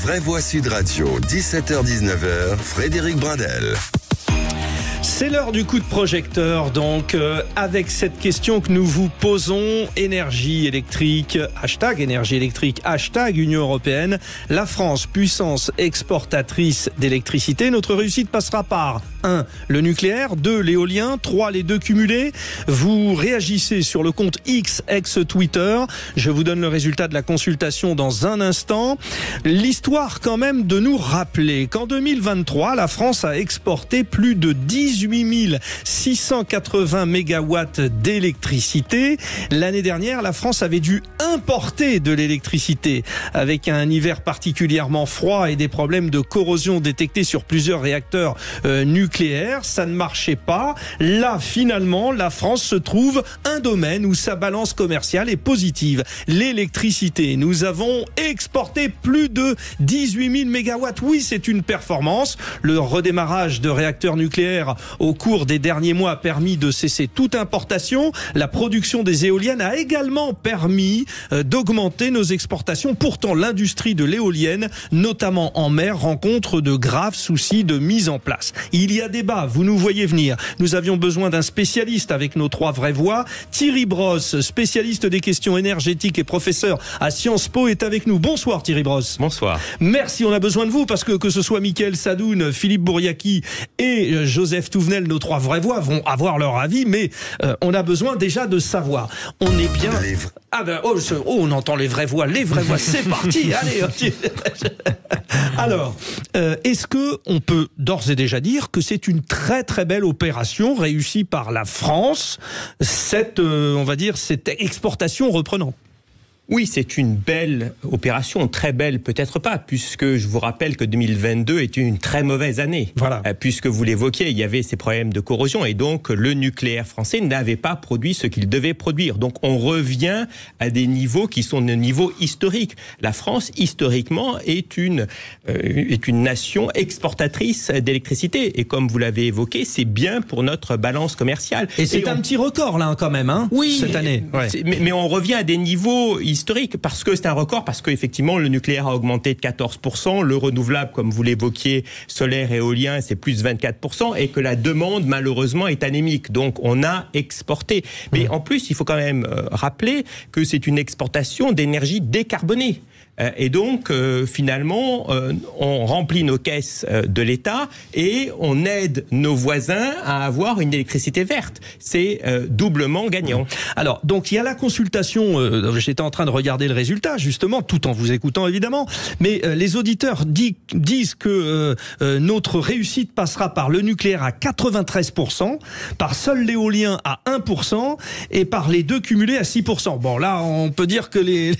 Vraie Voix Sud Radio, 17h-19h, Frédéric Brindel. C'est l'heure du coup de projecteur, donc avec cette question que nous vous posons, énergie électrique, hashtag Union Européenne, la France, puissance exportatrice d'électricité, notre réussite passera par 1. Le nucléaire, 2. L'éolien, 3. Les deux cumulés. Vous réagissez sur le compte X, ex-Twitter. Je vous donne le résultat de la consultation dans un instant. L'histoire quand même de nous rappeler qu'en 2023, la France a exporté plus de 18 680 mégawatts d'électricité. L'année dernière, la France avait dû importer de l'électricité avec un hiver particulièrement froid et des problèmes de corrosion détectés sur plusieurs réacteurs nucléaires. Ça ne marchait pas. Là, finalement, la France se trouve un domaine où sa balance commerciale est positive. L'électricité. Nous avons exporté plus de 18 000 mégawatts. Oui, c'est une performance. Le redémarrage de réacteurs nucléaires au cours des derniers mois a permis de cesser toute importation. La production des éoliennes a également permis d'augmenter nos exportations. Pourtant, l'industrie de l'éolienne, notamment en mer, rencontre de graves soucis de mise en place. Il y a débat, vous nous voyez venir. Nous avions besoin d'un spécialiste avec nos 3 vraies voix. Thierry Brosse, spécialiste des questions énergétiques et professeur à Sciences Po, est avec nous. Bonsoir Thierry Brosse. Bonsoir. Merci, on a besoin de vous parce que ce soit Mickaël Sadoun, Philippe Bouriaki et Joseph Touvenel, nos 3 vraies voix vont avoir leur avis, mais on a besoin déjà de savoir. On est bien... on entend les vraies voix, c'est parti, allez. Alors, est-ce que on peut d'ores et déjà dire que c'est une très très belle opération réussie par la France, cette exportation reprenant? Oui, c'est une belle opération, très belle peut-être pas, puisque je vous rappelle que 2022 est une très mauvaise année. Voilà. Puisque vous l'évoquiez, il y avait ces problèmes de corrosion et donc le nucléaire français n'avait pas produit ce qu'il devait produire. Donc on revient à des niveaux qui sont des niveaux historiques. La France, historiquement, est une nation exportatrice d'électricité. Et comme vous l'avez évoqué, c'est bien pour notre balance commerciale. Et c'est un petit record là quand même, oui, cette année. Ouais. Mais on revient à des niveaux historique, parce que c'est un record, parce qu'effectivement le nucléaire a augmenté de 14%, le renouvelable, comme vous l'évoquiez, solaire et éolien, c'est plus 24%, et que la demande malheureusement est anémique. Donc on a exporté. Mais en plus, il faut quand même rappeler que c'est une exportation d'énergie décarbonée. Et donc, finalement, on remplit nos caisses de l'État et on aide nos voisins à avoir une électricité verte. C'est doublement gagnant. Alors, donc, il y a la consultation. J'étais en train de regarder le résultat, justement, tout en vous écoutant, évidemment. Mais les auditeurs disent que notre réussite passera par le nucléaire à 93%, par seul l'éolien à 1% et par les deux cumulés à 6%. Bon, là, on peut dire que les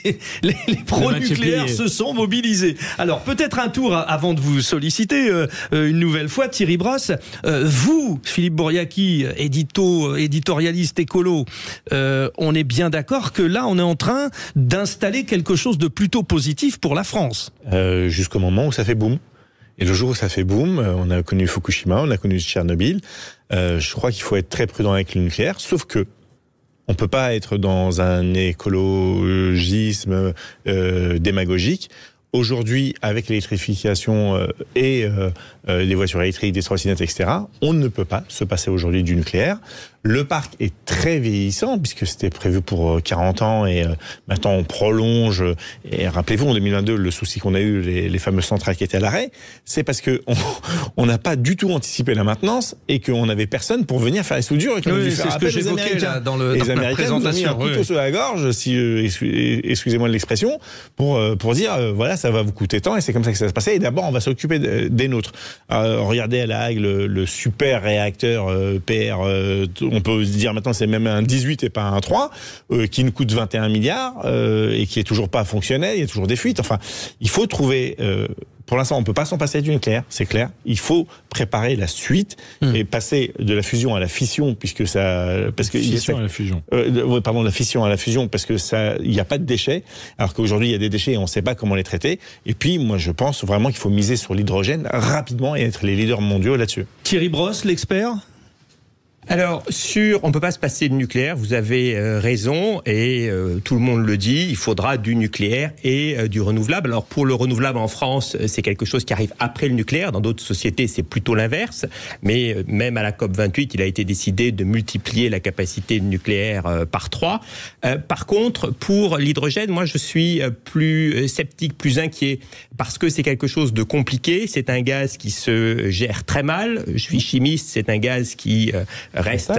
pro-nucléaires se sont mobilisés. Alors, peut-être un tour avant de vous solliciter une nouvelle fois, Thierry Brosse. Vous, Philippe Bouriaki, éditorialiste écolo, on est bien d'accord que là, on est en train d'installer quelque chose de plutôt positif pour la France. Jusqu'au moment où ça fait boum. Et le jour où ça fait boum, on a connu Fukushima, on a connu Tchernobyl. Je crois qu'il faut être très prudent avec le nucléaire, sauf que on peut pas être dans un écologisme démagogique. Aujourd'hui, avec l'électrification et les voitures électriques, des trottinettes, etc., on ne peut pas se passer aujourd'hui du nucléaire. Le parc est très vieillissant, puisque c'était prévu pour 40 ans, et maintenant on prolonge. Et rappelez-vous, en 2022, le souci qu'on a eu, les fameuses centrales qui étaient à l'arrêt, c'est parce que on n'a pas du tout anticipé la maintenance, et qu'on n'avait personne pour venir faire les soudures. Et oui, c'est ce que j'évoquais là dans les Américains nous ont mis un couteau sur la gorge, excusez-moi de l'expression, pour dire, voilà, ça va vous coûter tant, et c'est comme ça que ça va se passer. Et d'abord, on va s'occuper des nôtres. Regardez à La Hague le super réacteur PR, on peut se dire maintenant c'est même un 18 et pas un 3, qui nous coûte 21 milliards et qui est toujours pas fonctionnel, il y a toujours des fuites. Enfin, il faut trouver... pour l'instant, on peut pas s'en passer du nucléaire, c'est clair. Il faut préparer la suite et passer de la fusion à la fission, puisque ça, parce que fission à la fusion. La fission à la fusion, parce que ça, il n'y a pas de déchets, alors qu'aujourd'hui il y a des déchets et on ne sait pas comment les traiter. Et puis, moi, je pense vraiment qu'il faut miser sur l'hydrogène rapidement et être les leaders mondiaux là-dessus. Thierry Brosse, l'expert. Alors, on ne peut pas se passer du nucléaire, vous avez raison, et tout le monde le dit, il faudra du nucléaire et du renouvelable. Alors, pour le renouvelable en France, c'est quelque chose qui arrive après le nucléaire. Dans d'autres sociétés, c'est plutôt l'inverse. Mais même à la COP28, il a été décidé de multiplier la capacité nucléaire par 3. Par contre, pour l'hydrogène, moi, je suis plus sceptique, plus inquiet, parce que c'est quelque chose de compliqué. C'est un gaz qui se gère très mal. Je suis chimiste, c'est un gaz qui reste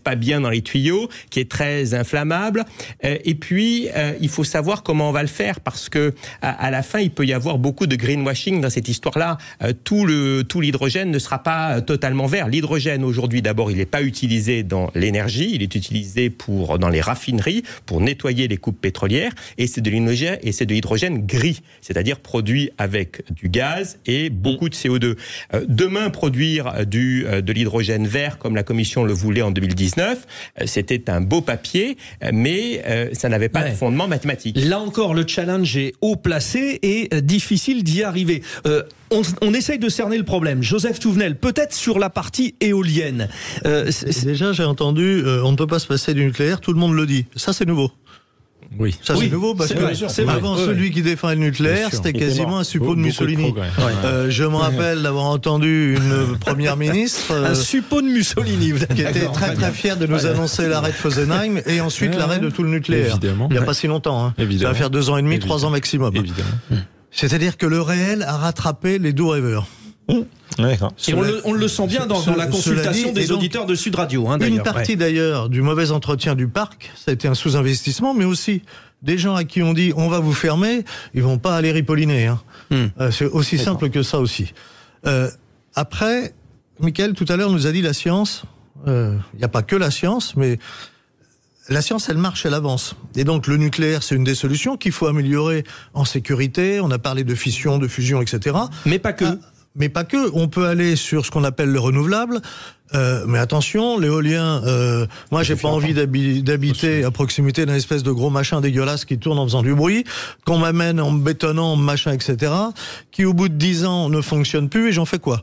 pas bien dans les tuyaux, qui est très inflammable. Et puis, il faut savoir comment on va le faire, parce que à la fin, il peut y avoir beaucoup de greenwashing dans cette histoire-là. Tout l'hydrogène ne sera pas totalement vert. L'hydrogène, aujourd'hui, d'abord, il n'est pas utilisé dans l'énergie, il est utilisé dans les raffineries, pour nettoyer les coupes pétrolières, et c'est de l'hydrogène gris, c'est-à-dire produit avec du gaz et beaucoup de CO2. Demain, produire de l'hydrogène vert, comme la Commission le voulait en 2019, c'était un beau papier, mais ça n'avait pas de fondement mathématique. Là encore, le challenge est haut placé et difficile d'y arriver. On essaye de cerner le problème. Joseph Touvenel, peut-être sur la partie éolienne. Déjà, j'ai entendu, on ne peut pas se passer du nucléaire, tout le monde le dit. Ça, c'est nouveau. Oui, ça c'est nouveau parce que avant celui qui défend le nucléaire, c'était quasiment un suppôt de Mussolini. Je me rappelle d'avoir entendu une première ministre, un suppôt de Mussolini, qui était très très fière de nous annoncer l'arrêt de Fessenheim et ensuite l'arrêt de tout le nucléaire. Évidemment. Il n'y a pas si longtemps. Hein. Ça va faire 2 ans et demi, 3 ans maximum. C'est-à-dire que le réel a rattrapé les doux rêveurs. Et on le sent bien dans la consultation des auditeurs de Sud Radio. Une partie d'ailleurs du mauvais entretien du parc, ça a été un sous-investissement, mais aussi des gens à qui on dit on va vous fermer, ils vont pas aller ripolliner. C'est aussi simple que ça aussi. Après, Mickaël tout à l'heure nous a dit la science, il n'y a pas que la science, mais la science, elle marche, elle avance. Et donc, le nucléaire, c'est une des solutions qu'il faut améliorer en sécurité. On a parlé de fission, de fusion, etc. Mais pas que. Mais pas que. On peut aller sur ce qu'on appelle le renouvelable. Mais attention, l'éolien, moi j'ai pas envie d'habiter à proximité d'un espèce de gros machin dégueulasse qui tourne en faisant du bruit, qu'on m'amène en bétonnant, machin, etc., qui au bout de 10 ans ne fonctionne plus, et j'en fais quoi?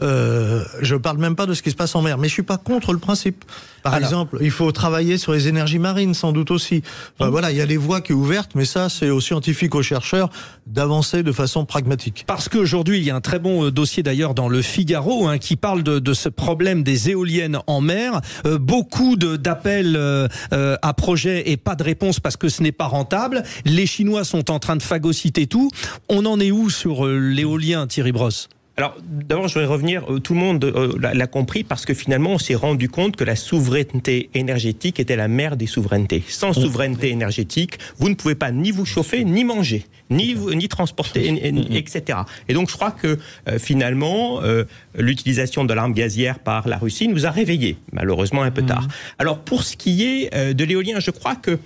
Je parle même pas de ce qui se passe en mer, mais je suis pas contre le principe. Par exemple, il faut travailler sur les énergies marines, sans doute aussi. Enfin, voilà, il y a les voies qui sont ouvertes, mais ça, c'est aux scientifiques, aux chercheurs, d'avancer de façon pragmatique. Parce qu'aujourd'hui, il y a un très bon dossier d'ailleurs dans le Figaro, qui parle de ce problème des éoliennes en mer. Beaucoup d'appels à projets et pas de réponse parce que ce n'est pas rentable. Les Chinois sont en train de phagocyter tout. On en est où sur l'éolien, Thierry Brosse ? Alors, d'abord, je voudrais revenir, tout le monde l'a compris, parce que finalement, on s'est rendu compte que la souveraineté énergétique était la mère des souverainetés. Sans souveraineté énergétique, vous ne pouvez pas ni vous chauffer, ni manger, ni transporter, etc. Et donc, je crois que finalement, l'utilisation de l'arme gazière par la Russie nous a réveillés, malheureusement un peu tard. Alors, pour ce qui est de l'éolien, je crois que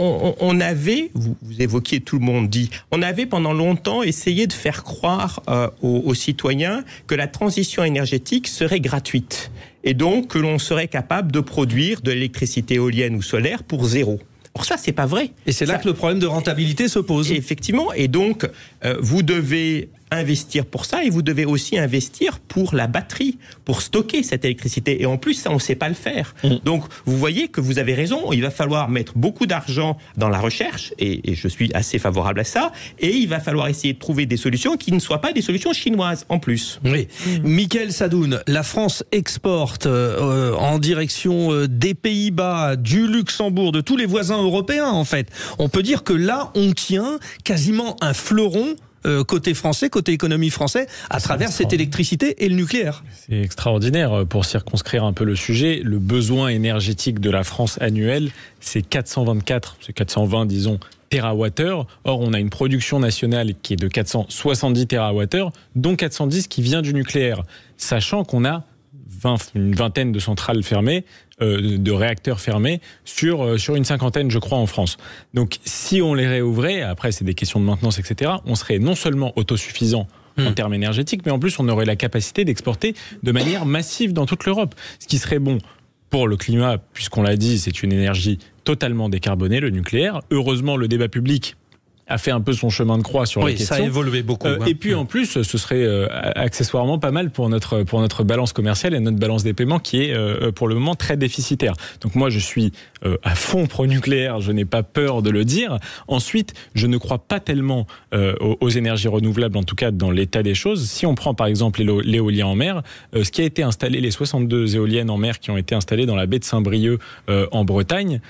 on avait, vous évoquiez, tout le monde dit, on avait pendant longtemps essayé de faire croire aux citoyens que la transition énergétique serait gratuite et donc que l'on serait capable de produire de l'électricité éolienne ou solaire pour zéro. Or ça, c'est pas vrai. Et c'est là que le problème de rentabilité se pose. Effectivement. Et donc, vous devez investir pour ça et vous devez aussi investir pour la batterie, pour stocker cette électricité. Et en plus, ça, on ne sait pas le faire. Donc, vous voyez que vous avez raison. Il va falloir mettre beaucoup d'argent dans la recherche et je suis assez favorable à ça. Et il va falloir essayer de trouver des solutions qui ne soient pas des solutions chinoises en plus. Oui. Mickaël Sadoun, la France exporte en direction des Pays-Bas, du Luxembourg, de tous les voisins européens en fait. On peut dire que là, on tient quasiment un fleuron côté français, côté économie français, à travers cette électricité et le nucléaire. C'est extraordinaire. Pour circonscrire un peu le sujet, le besoin énergétique de la France annuel, c'est 420, disons, térawattheures. Or, on a une production nationale qui est de 470 térawattheures, dont 410 qui vient du nucléaire. Sachant qu'on a une vingtaine de centrales fermées, de réacteurs fermés sur une 50aine, je crois, en France. Donc, si on les réouvrait, après c'est des questions de maintenance, etc., on serait non seulement autosuffisant en termes énergétiques, mais en plus on aurait la capacité d'exporter de manière massive dans toute l'Europe. Ce qui serait bon pour le climat, puisqu'on l'a dit, c'est une énergie totalement décarbonée, le nucléaire. Heureusement, le débat public a fait un peu son chemin de croix sur la question. Ça a évolué beaucoup. Et puis en plus, ce serait accessoirement pas mal pour notre balance commerciale et notre balance des paiements qui est pour le moment très déficitaire. Donc moi, je suis à fond pro-nucléaire, je n'ai pas peur de le dire. Ensuite, je ne crois pas tellement aux énergies renouvelables, en tout cas dans l'état des choses. Si on prend par exemple l'éolien en mer, ce qui a été installé, les 62 éoliennes en mer qui ont été installées dans la baie de Saint-Brieuc en Bretagne,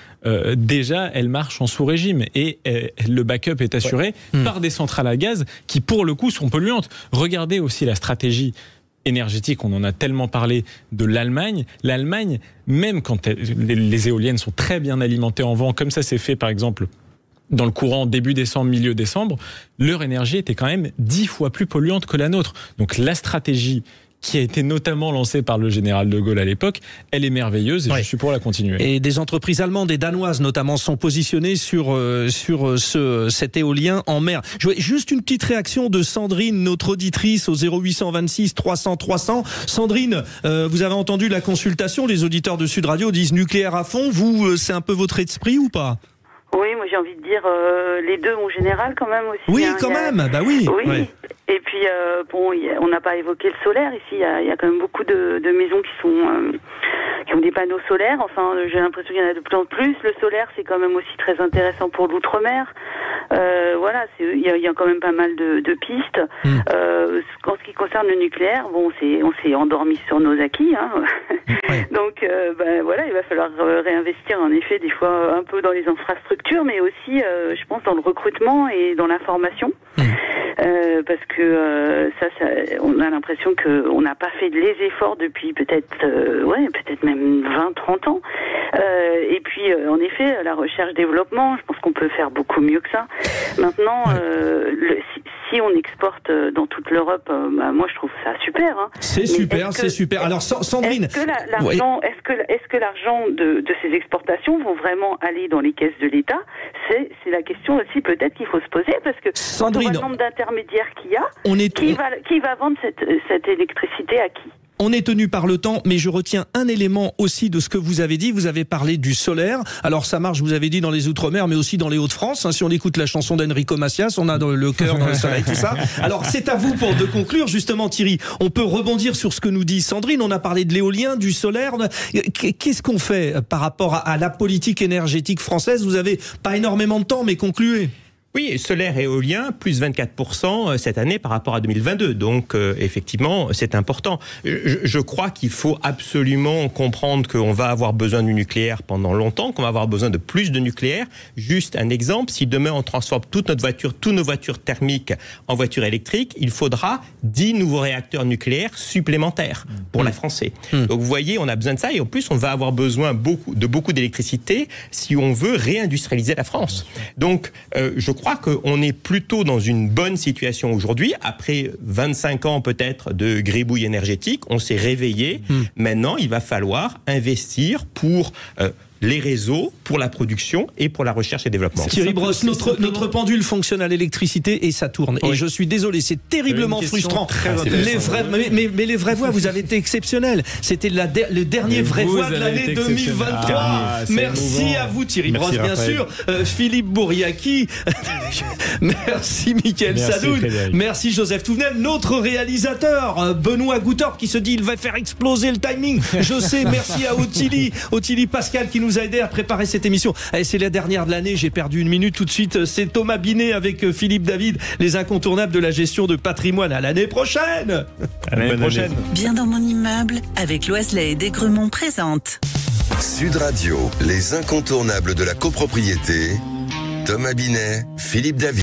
déjà elles marchent en sous-régime et le backup est assuré par des centrales à gaz qui pour le coup sont polluantes. Regardez aussi la stratégie énergétique, on en a tellement parlé, de l'Allemagne. L'Allemagne, même quand les éoliennes sont très bien alimentées en vent, comme ça s'est fait par exemple dans le courant début décembre, milieu décembre, leur énergie était quand même 10 fois plus polluante que la nôtre. Donc la stratégie qui a été notamment lancée par le général de Gaulle à l'époque, elle est merveilleuse et je suis pour la continuer. Et des entreprises allemandes et danoises notamment sont positionnées sur cet éolien en mer. Juste une petite réaction de Sandrine, notre auditrice au 0826 300 300. Sandrine, vous avez entendu la consultation, les auditeurs de Sud Radio disent nucléaire à fond. Vous, c'est un peu votre esprit ou pas ? Oui, moi j'ai envie de dire les deux en général quand même aussi. Oui, quand même, bah oui. Oui. Ouais. Et puis on n'a pas évoqué le solaire ici. Il y a quand même beaucoup de maisons qui ont des panneaux solaires. Enfin, j'ai l'impression qu'il y en a de plus en plus. Le solaire, c'est quand même aussi très intéressant pour l'outre-mer. Voilà, il y a quand même pas mal de pistes. En ce qui concerne le nucléaire, bon, on s'est endormi sur nos acquis. Hein. Donc, voilà, il va falloir réinvestir en effet des fois un peu dans les infrastructures, mais aussi, je pense, dans le recrutement et dans la formation. Parce que ça, on a l'impression qu'on n'a pas fait les efforts depuis peut-être même 20-30 ans. Et puis, en effet, la recherche-développement, je pense qu'on peut faire beaucoup mieux que ça. Maintenant, si on exporte dans toute l'Europe, moi je trouve ça super. Hein. C'est super. Alors Sandrine, est-ce que l'argent de ces exportations vont vraiment aller dans les caisses de l'État ? C'est la question aussi peut-être qu'il faut se poser parce que Sandrine, quand on voit le nombre d'intermédiaires qu'il y a, qui va vendre cette électricité à qui ? On est tenu par le temps, mais je retiens un élément aussi de ce que vous avez dit. Vous avez parlé du solaire. Alors ça marche, vous avez dit, dans les Outre-mer, mais aussi dans les Hauts-de-France. Hein, si on écoute la chanson d'Enrico Macias, on a dans le cœur, dans le soleil, tout ça. Alors c'est à vous de conclure, justement, Thierry. On peut rebondir sur ce que nous dit Sandrine. On a parlé de l'éolien, du solaire. Qu'est-ce qu'on fait par rapport à la politique énergétique française ? Vous avez pas énormément de temps, mais concluez. Oui, solaire et éolien, plus 24% cette année par rapport à 2022. Donc, effectivement, c'est important. Je crois qu'il faut absolument comprendre qu'on va avoir besoin du nucléaire pendant longtemps, qu'on va avoir besoin de plus de nucléaire. Juste un exemple, si demain on transforme toutes nos voitures thermiques en voitures électriques, il faudra 10 nouveaux réacteurs nucléaires supplémentaires pour la France. Donc, vous voyez, on a besoin de ça et en plus, on va avoir besoin beaucoup d'électricité si on veut réindustrialiser la France. Donc, je crois qu'on est plutôt dans une bonne situation aujourd'hui. Après 25 ans peut-être de gribouille énergétique, on s'est réveillé. Maintenant, il va falloir investir pour les réseaux, pour la production et pour la recherche et développement. Thierry Brosse, notre pendule fonctionne à l'électricité et ça tourne. Et je suis désolé, c'est terriblement frustrant. Mais les vraies voix, vous avez été exceptionnels. C'était le dernier vraie voix de l'année 2023. Merci à vous Thierry Brosse, bien sûr. Philippe Bouriaki. Merci Mickaël Sadoun. Merci Joseph Touvenel. Notre réalisateur, Benoît Goutorp, qui se dit il va faire exploser le timing. Je sais, merci à Ottilie Pascal qui nous a aidé à préparer cette émission. Allez, c'est la dernière de l'année, j'ai perdu une minute tout de suite. C'est Thomas Binet avec Philippe David, les incontournables de la gestion de patrimoine. À l'année prochaine. Bien dans mon immeuble, avec Loiselet et Desgremont présente. Sud Radio, les incontournables de la copropriété. Thomas Binet, Philippe David.